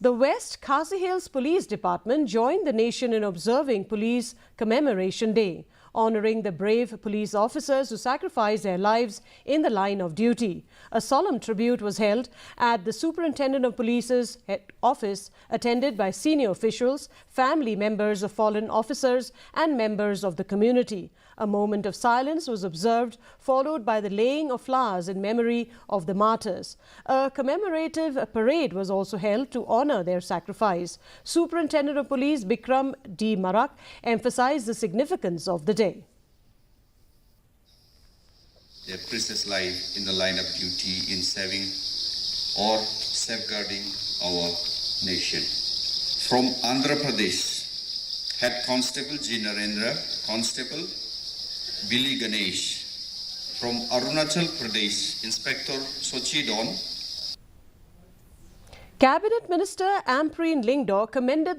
The West Khasi Hills Police Department joined the nation in observing Police Commemoration Day, honouring the brave police officers who sacrificed their lives in the line of duty. A solemn tribute was held at the Superintendent of Police's head office, attended by senior officials, family members of fallen officers and members of the community. A moment of silence was observed, followed by the laying of flowers in memory of the martyrs. A commemorative parade was also held to honour their sacrifice. Superintendent of Police Bikram D. Marak emphasized the significance of the day. Their precious life in the line of duty in saving or safeguarding our nation. From Andhra Pradesh, Head Constable G. Narendra, Constable Billy Ganesh. From Arunachal Pradesh, Inspector Sochi Don. Cabinet Minister Ampreen Lingdor commended